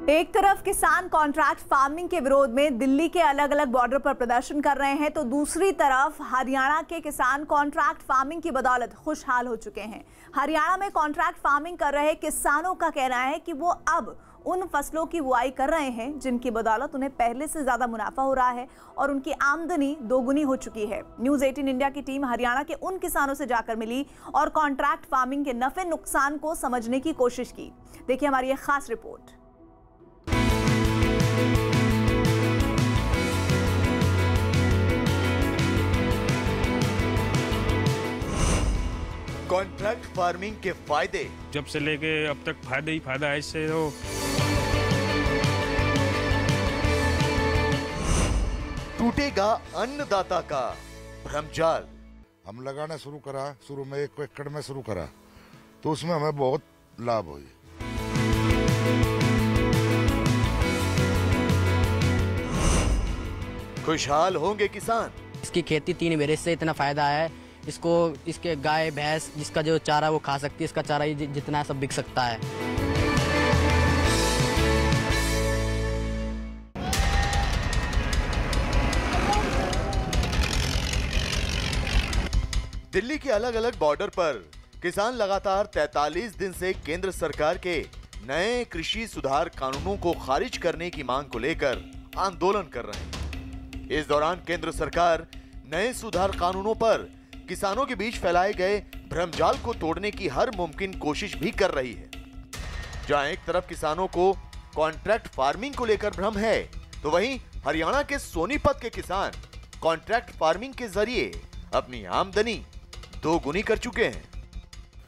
एक तरफ किसान कॉन्ट्रैक्ट फार्मिंग के विरोध में दिल्ली के अलग अलग बॉर्डर पर प्रदर्शन कर रहे हैं, तो दूसरी तरफ हरियाणा के किसान कॉन्ट्रैक्ट फार्मिंग की बदौलत खुशहाल हो चुके हैं। हरियाणा में कॉन्ट्रैक्ट फार्मिंग कर रहे किसानों का कहना है कि वो अब उन फसलों की बुआई कर रहे हैं जिनकी बदौलत उन्हें पहले से ज्यादा मुनाफा हो रहा है और उनकी आमदनी दोगुनी हो चुकी है। न्यूज़ 18 इंडिया की टीम हरियाणा के उन किसानों से जाकर मिली और कॉन्ट्रैक्ट फार्मिंग के नफे नुकसान को समझने की कोशिश की। देखिए हमारी ये खास रिपोर्ट। कॉन्ट्रैक्ट फार्मिंग के फायदे जब से लेके अब तक फायदा ही फायदा है इससे। तो टूटेगा अन्नदाता का भ्रमजाल। हम लगाना शुरू करा, शुरू में 1 एकड़ में शुरू करा तो उसमें हमें बहुत लाभ हुई। खुशहाल होंगे किसान। इसकी खेती 3 वजह से इतना फायदा है। इसको इसके गाय भैंस जिसका जो चारा वो खा सकती है, इसका चारा जितना है सब बिक सकता है। दिल्ली के अलग अलग बॉर्डर पर किसान लगातार 43 दिन से केंद्र सरकार के नए कृषि सुधार कानूनों को खारिज करने की मांग को लेकर आंदोलन कर रहे हैं। इस दौरान केंद्र सरकार नए सुधार कानूनों पर किसानों के बीच फैलाए गए भ्रमजाल को तोड़ने की हर मुमकिन कोशिश भी कर रही है। जहां एक तरफ किसानों को कॉन्ट्रैक्ट फार्मिंग को लेकर भ्रम है, तो वहीं हरियाणा के सोनीपत के किसान कॉन्ट्रैक्ट फार्मिंग के जरिए अपनी आमदनी दोगुनी कर चुके हैं।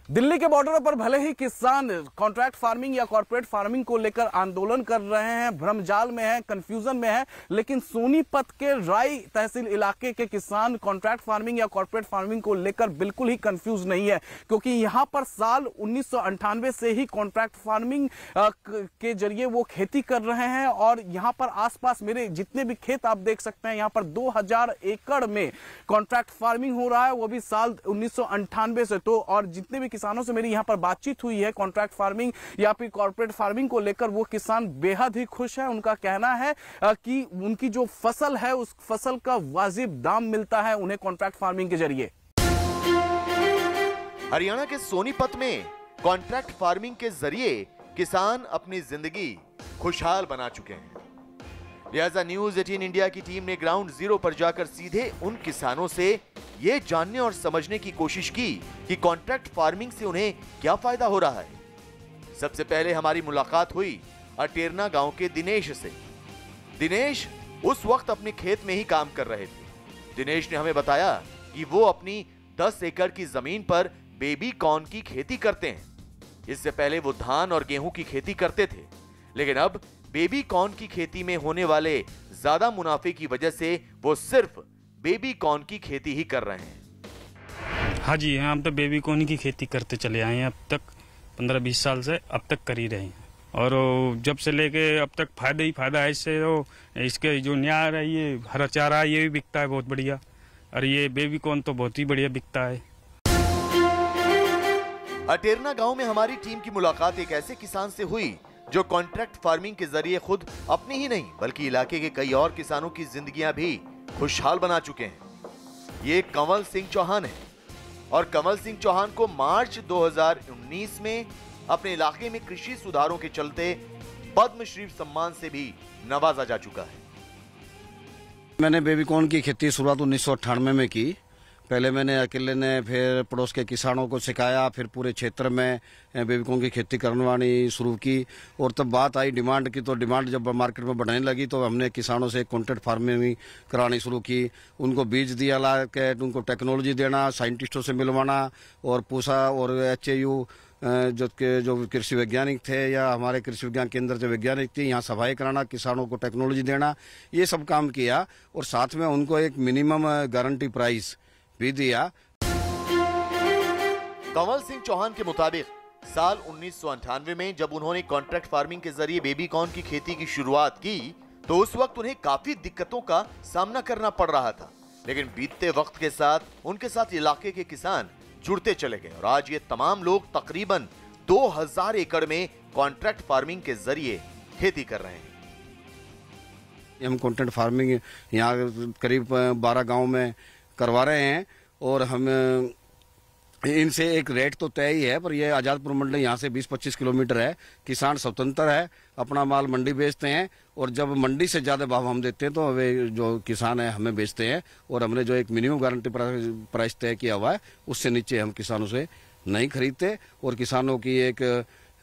दिल्ली के बॉर्डर पर भले ही किसान कॉन्ट्रैक्ट फार्मिंग या कॉर्पोरेट फार्मिंग को लेकर आंदोलन कर रहे हैं, भ्रमजाल में है, कंफ्यूजन में है, लेकिन सोनीपत के राय तहसील इलाके के किसान कॉन्ट्रैक्ट फार्मिंग या कॉर्पोरेट फार्मिंग को लेकर बिल्कुल ही कंफ्यूज नहीं है, क्योंकि यहां पर साल 1998 से ही कॉन्ट्रैक्ट फार्मिंग के जरिए वो खेती कर रहे हैं। और यहां पर आसपास मेरे जितने भी खेत आप देख सकते हैं, यहां पर 2000 एकड़ में कॉन्ट्रैक्ट फार्मिंग हो रहा है, वो भी साल 1998 से। तो और जितने भी किसानों से मेरी यहां पर बातचीत हुई है कॉन्ट्रैक्ट फार्मिंग या फिर कॉर्पोरेट फार्मिंग को लेकर, वो किसान बेहद ही खुश हैं। उनका कहना है कि उनकी जो फसल है उस फसल का वाजिब दाम मिलता है उन्हें कॉन्ट्रैक्ट फार्मिंग के जरिए। हरियाणा के सोनीपत में कॉन्ट्रैक्ट फार्मिंग के जरिए किसान अपनी जिंदगी खुशहाल बना चुके हैं। लिहाजा न्यूज़ 18 इंडिया की टीम ने ग्राउंड जीरो पर जाकर सीधे उन किसानों से ये जानने और समझने की कोशिश की कि कॉन्ट्रैक्ट फार्मिंग से उन्हें क्या फायदा हो रहा है। सबसे पहले हमारी मुलाकात हुई अटेरना गांव के दिनेश से। दिनेश उस वक्त अपने खेत में ही काम कर रहे थे। दिनेश ने हमें बताया कि वो अपनी 10 एकड़ की जमीन पर बेबी कॉर्न की खेती करते हैं। इससे पहले वो धान और गेहूं की खेती करते थे, लेकिन अब बेबी कॉर्न की खेती में होने वाले ज्यादा मुनाफे की वजह से वो सिर्फ बेबी कॉर्न की खेती ही कर रहे हैं। हाँ जी, हम तो बेबी कॉर्न की खेती करते चले आए हैं, अब तक 15-20 साल से अब तक कर ही रहे हैं। और जब से लेके अब तक फायदा ही फायदा है इससे। तो इसके जो न्यार है, ये हरा चारा ये भी बिकता है बहुत बढ़िया, और ये बेबी कॉर्न तो बहुत ही बढ़िया बिकता है। अटेरना गांव में हमारी टीम की मुलाकात एक ऐसे किसान से हुई जो कॉन्ट्रैक्ट फार्मिंग के जरिए खुद अपनी ही नहीं बल्कि इलाके के कई और किसानों की जिंदगियां भी खुशहाल बना चुके हैं। ये कंवल सिंह चौहान है और कंवल सिंह चौहान को मार्च 2019 में अपने इलाके में कृषि सुधारों के चलते पद्मश्री सम्मान से भी नवाजा जा चुका है। मैंने बेबी कॉर्न की खेती शुरुआत 1998 में की। पहले मैंने अकेले ने, फिर पड़ोस के किसानों को सिखाया, फिर पूरे क्षेत्र में बेबी कॉर्न की खेती करवानी शुरू की। और तब बात आई डिमांड की, तो डिमांड जब मार्केट में बढ़ने लगी तो हमने किसानों से कॉन्ट्रैक्ट फार्मिंग करानी शुरू की। उनको बीज दिया ला के, उनको टेक्नोलॉजी देना, साइंटिस्टों से मिलवाना और पूछा। और HAU जो कृषि वैज्ञानिक थे या हमारे कृषि विज्ञान केंद्र जो वैज्ञानिक थे, यहाँ सफाई कराना, किसानों को टेक्नोलॉजी देना, ये सब काम किया। और साथ में उनको एक मिनिमम गारंटी प्राइस भी दिया। कंवल सिंह चौहान के मुताबिक साल 1998 में जब उन्होंने कॉन्ट्रैक्ट फार्मिंग के जरिए बेबी कॉर्न की खेती की शुरुआत की, तो उस वक्त उन्हें काफी दिक्कतों का सामना करना पड़ रहा था। लेकिन बीतते वक्त के साथ उनके साथ इलाके के किसान जुड़ते चले गए और आज ये तमाम लोग तकरीबन 2000 एकड़ में कॉन्ट्रैक्ट फार्मिंग के जरिए खेती कर रहे हैं। हम कॉन्ट्रैक्ट फार्मिंग यहाँ करीब 12 गांव में करवा रहे हैं और हम इनसे एक रेट तो तय ही है, पर यह आज़ादपुर मंडी यहाँ से 20-25 किलोमीटर है। किसान स्वतंत्र है, अपना माल मंडी बेचते हैं और जब मंडी से ज़्यादा भाव हम देते हैं तो वे जो किसान है हमें बेचते हैं और हमने जो एक मिनिमम गारंटी प्राइस तय किया हुआ है उससे नीचे हम किसानों से नहीं खरीदते और किसानों की एक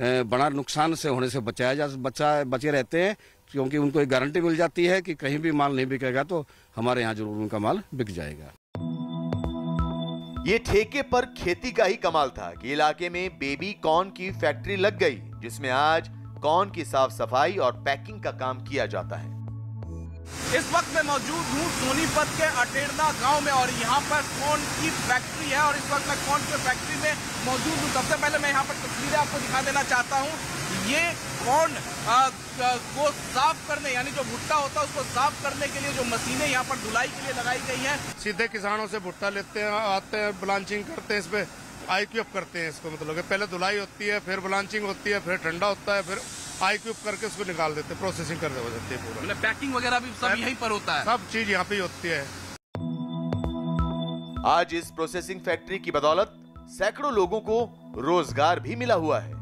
बड़ा नुकसान से होने से बचे रहते हैं, क्योंकि उनको एक गारंटी मिल जाती है कि कहीं भी माल नहीं बिकेगा तो हमारे यहाँ जरूर उनका माल बिक जाएगा। ये ठेके पर खेती का ही कमाल था कि इलाके में बेबी कॉर्न की फैक्ट्री लग गई, जिसमें आज कॉर्न की साफ सफाई और पैकिंग का काम किया जाता है। इस वक्त मैं मौजूद हूँ सोनीपत के अटेरना गांव में और यहाँ पर कॉर्न की फैक्ट्री है और इस वक्त मैं कॉर्न की फैक्ट्री में मौजूद हूँ। सबसे पहले मैं यहाँ पर तस्वीरें आपको दिखा देना चाहता हूँ। ये कॉर्न को साफ करने, यानी जो भुट्टा होता है उसको साफ करने के लिए जो मशीनें यहाँ पर धुलाई के लिए लगाई गई हैं। सीधे किसानों से भुट्टा लेते हैं, आते हैं, ब्लांचिंग करते हैं, इस पे आईक्यूब करते हैं। इसको मतलब पहले धुलाई होती है, फिर ब्लांचिंग होती है, फिर ठंडा होता है, फिर आईक्यूब करके उसको निकाल देते हैं, प्रोसेसिंग कर देते हैं पूरा। मतलब पैकिंग वगैरह भी सब यहीं पर होता है, सब चीज यहाँ पे ही होती है। आज इस प्रोसेसिंग फैक्ट्री की बदौलत सैकड़ों लोगों को रोजगार भी मिला हुआ है।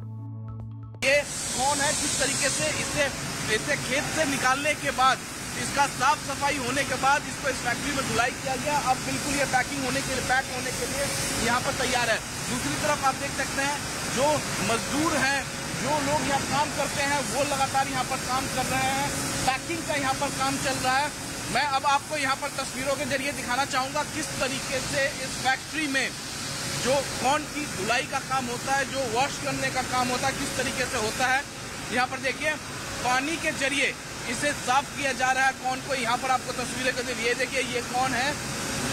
ये कौन है, किस तरीके से इसे खेत से निकालने के बाद इसका साफ सफाई होने के बाद इसको इस फैक्ट्री में धुलाई किया गया। अब बिल्कुल ये पैकिंग होने के लिए, पैक होने के लिए यहाँ पर तैयार है। दूसरी तरफ आप देख सकते हैं जो मजदूर हैं, जो लोग यहाँ काम करते हैं वो लगातार यहाँ पर काम कर रहे हैं। पैकिंग का यहाँ पर काम चल रहा है। मैं अब आपको यहाँ पर तस्वीरों के जरिए दिखाना चाहूँगा किस तरीके से इस फैक्ट्री में जो कॉर्न की धुलाई का काम होता है, जो वॉश करने का काम होता है, किस तरीके से होता है। यहाँ पर देखिए पानी के जरिए इसे साफ किया जा रहा है कॉर्न को। यहाँ पर आपको तस्वीरें के जरिए देखिए ये कॉर्न है,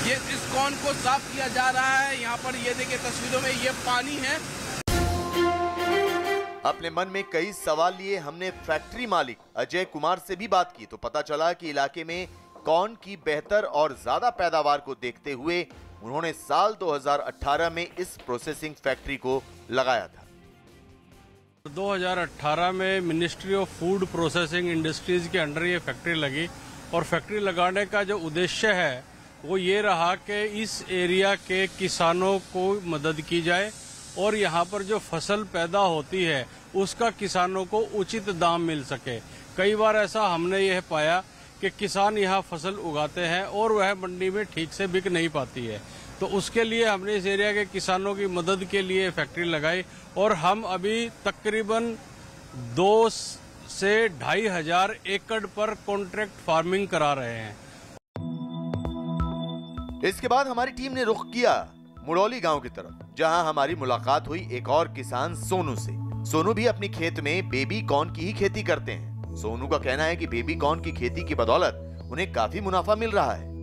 ये इस कॉर्न को साफ किया जा रहा है। यहाँ पर ये देखिए तस्वीरों में ये पानी है। अपने मन में कई सवाल लिए हमने फैक्ट्री मालिक अजय कुमार से भी बात की तो पता चला कि इलाके में कॉर्न की बेहतर और ज्यादा पैदावार को देखते हुए उन्होंने साल 2018 में इस प्रोसेसिंग फैक्ट्री को लगाया था। 2018 में ministry of food processing industries के अंडर ये फैक्ट्री लगी और फैक्ट्री लगाने का जो उद्देश्य है वो ये रहा कि इस एरिया के किसानों को मदद की जाए और यहाँ पर जो फसल पैदा होती है उसका किसानों को उचित दाम मिल सके। कई बार ऐसा हमने यह पाया कि किसान यहाँ फसल उगाते हैं और वह मंडी में ठीक से बिक नहीं पाती है, तो उसके लिए हमने इस एरिया के किसानों की मदद के लिए फैक्ट्री लगाई और हम अभी तकरीबन 2 से 2,500 एकड़ पर कॉन्ट्रैक्ट फार्मिंग करा रहे हैं। इसके बाद हमारी टीम ने रुख किया मुड़ौली गांव की तरफ, जहां हमारी मुलाकात हुई एक और किसान सोनू से। सोनू भी अपनी खेत में बेबी कॉर्न की ही खेती करते हैं। सोनू का कहना है कि बेबी कॉर्न की खेती की बदौलत उन्हें काफी मुनाफा मिल रहा है।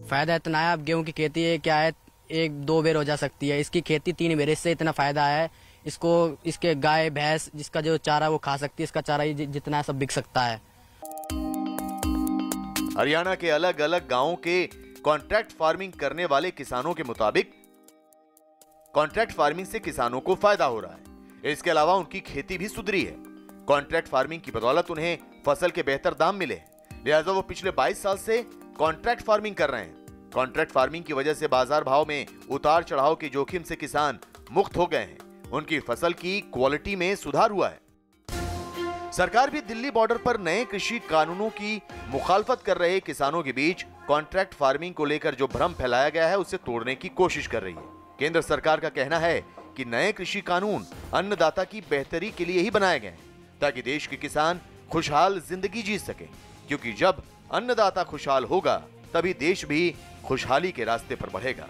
फायदा इतना है, अब गेहूं की खेती है क्या है 1-2 बेर हो जा सकती है, इसकी खेती 3 बेर, इससे इतना फायदा है। इसको इसके गाय भैंस जिसका जो चारा वो खा सकती है, इसका चारा जितना है सब बिक सकता है। हरियाणा के अलग अलग गांवों के कॉन्ट्रैक्ट फार्मिंग करने वाले किसानों के मुताबिक कॉन्ट्रैक्ट फार्मिंग से किसानों को फायदा हो रहा है। इसके अलावा उनकी खेती भी सुधरी है। कॉन्ट्रैक्ट फार्मिंग की बदौलत उन्हें फसल के बेहतर दाम मिले, लिहाजा वो पिछले 22 साल से कॉन्ट्रैक्ट फार्मिंग कर रहे हैं। कॉन्ट्रैक्ट फार्मिंग की वजह से बाजार भाव में उतार चढ़ाव के जोखिम से किसान मुक्त हो गए हैं। उनकी फसल की क्वालिटी में सुधार हुआ है। सरकार भी दिल्ली बॉर्डर पर नए कृषि कानूनों की मुखालफत कर रहे किसानों के बीच कॉन्ट्रैक्ट फार्मिंग को लेकर जो भ्रम फैलाया गया है उसे तोड़ने की कोशिश कर रही है। केंद्र सरकार का कहना है कि नए कृषि कानून अन्नदाता की बेहतरी के लिए ही बनाए गए हैं ताकि देश के किसान खुशहाल जिंदगी जी सके, क्योंकि जब अन्नदाता खुशहाल होगा तभी देश भी खुशहाली के रास्ते पर बढ़ेगा।